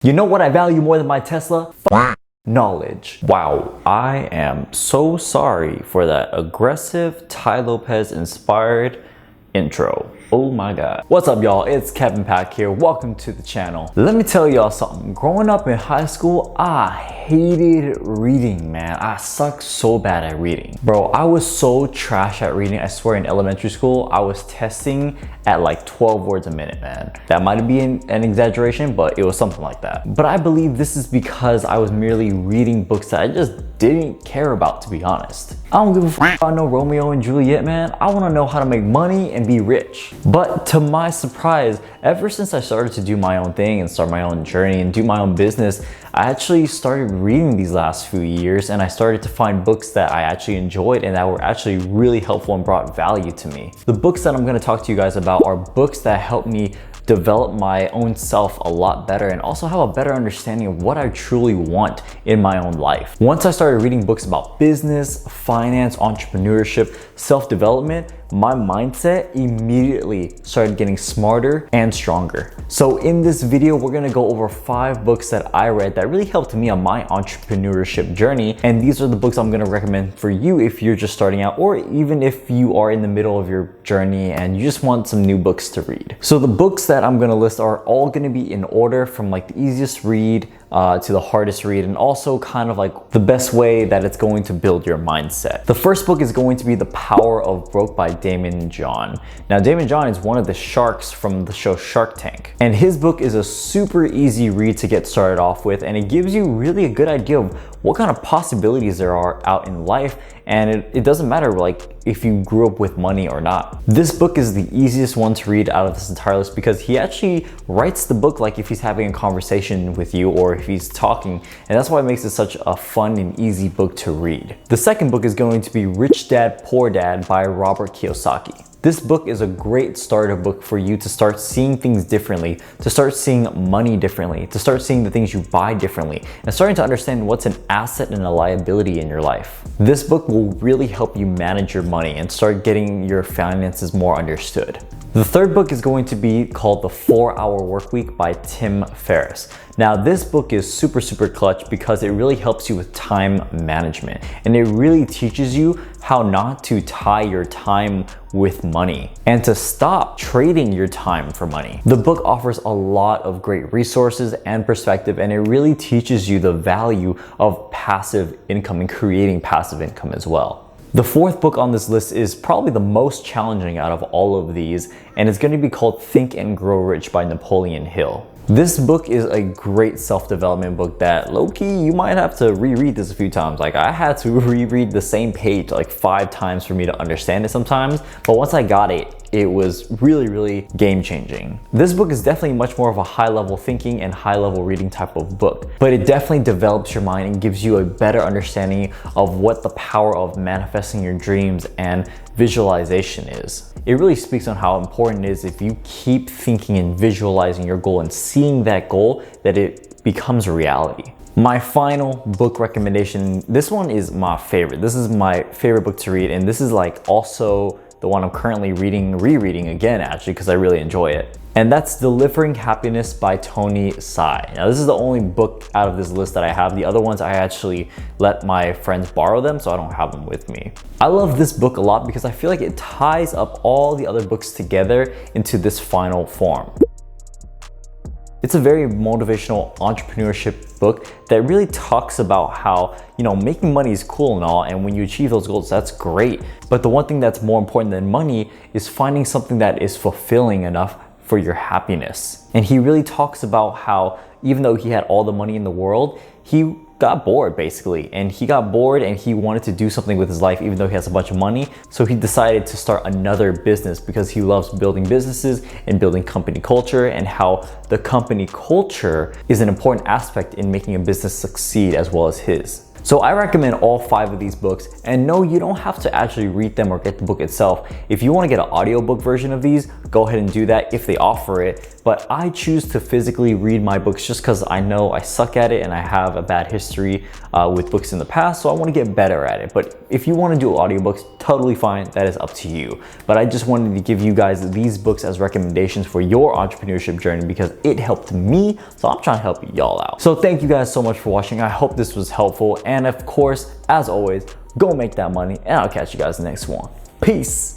You know what I value more than my Tesla? Knowledge. Wow, I am so sorry for that aggressive Tai Lopez inspired intro. Oh my god. What's up y'all, it's Kevin Pack here. Welcome to the channel. Let me tell y'all something. Growing up in high school, I hated reading, man. I sucked so bad at reading. Bro, I was so trash at reading. I swear in elementary school, I was testing at like 12 words a minute, man. That might be an exaggeration, but it was something like that. But I believe this is because I was merely reading books that I just didn't care about, to be honest. I don't give a f about no Romeo and Juliet, man. I wanna know how to make money and be rich. But to my surprise, ever since I started to do my own thing and start my own journey and do my own business, I actually started reading these last few years and I started to find books that I actually enjoyed and that were actually really helpful and brought value to me. The books that I'm gonna talk to you guys about are books that helped me develop my own self a lot better and also have a better understanding of what I truly want in my own life. Once I started reading books about business, finance, entrepreneurship, self-development, my mindset immediately started getting smarter and stronger. So in this video, we're gonna go over 5 books that I read that really helped me on my entrepreneurship journey. And these are the books I'm gonna recommend for you if you're just starting out, or even if you are in the middle of your journey and you just want some new books to read. So the books that I'm gonna list are all gonna be in order from like the easiest read to the hardest read, and also kind of like the best way that it's going to build your mindset. The first book is going to be The Power of Broke by Daymond John. Now, Daymond John is one of the sharks from the show Shark Tank, and his book is a super easy read to get started off with, and it gives you really a good idea of what kind of possibilities there are out in life, and it doesn't matter like if you grew up with money or not. This book is the easiest one to read out of this entire list because he actually writes the book like if he's having a conversation with you or if he's talking, and that's why it makes it such a fun and easy book to read. The second book is going to be Rich Dad Poor Dad by Robert Kiyosaki. This book is a great starter book for you to start seeing things differently, to start seeing money differently, to start seeing the things you buy differently, and starting to understand what's an asset and a liability in your life. This book will really help you manage your money and start getting your finances more understood. The third book is going to be called The 4-Hour Workweek by Tim Ferriss. Now, this book is super clutch because it really helps you with time management, and it really teaches you how not to tie your time with money and to stop trading your time for money. The book offers a lot of great resources and perspective, and it really teaches you the value of passive income and creating passive income as well. The fourth book on this list is probably the most challenging out of all of these, and it's going to be called Think and Grow Rich by Napoleon Hill. This book is a great self-development book that low-key you might have to reread this a few times. Like I had to reread the same page like 5 times for me to understand it sometimes, but once I got it, it was really game-changing. This book is definitely much more of a high-level thinking and high-level reading type of book, but it definitely develops your mind and gives you a better understanding of what the power of manifesting your dreams and visualization is. It really speaks on how important it is if you keep thinking and visualizing your goal and seeing that goal, that it becomes a reality. My final book recommendation, this one is my favorite. This is my favorite book to read, and this is like also the one I'm currently rereading again actually because I really enjoy it. And that's Delivering Happiness by Tony Hsieh. Now, this is the only book out of this list that I have. The other ones I actually let my friends borrow them, so I don't have them with me. I love this book a lot because I feel like it ties up all the other books together into this final form. It's a very motivational entrepreneurship book that really talks about how, making money is cool and all, and when you achieve those goals, that's great. But the one thing that's more important than money is finding something that is fulfilling enough for your happiness. And he really talks about how even though he had all the money in the world, he got bored basically, and he got bored and he wanted to do something with his life even though he has a bunch of money. So he decided to start another business because he loves building businesses and building company culture, and how the company culture is an important aspect in making a business succeed as well as his. So I recommend all 5 of these books, and no, you don't have to actually read them or get the book itself. If you want to get an audiobook version of these, go ahead and do that if they offer it. But I choose to physically read my books just because I know I suck at it and I have a bad history with books in the past, so I want to get better at it. But if you want to do audiobooks, totally fine, that is up to you. But I just wanted to give you guys these books as recommendations for your entrepreneurship journey because it helped me, so I'm trying to help y'all out. So thank you guys so much for watching. I hope this was helpful, and of course, as always, go make that money, and I'll catch you guys in the next one. Peace.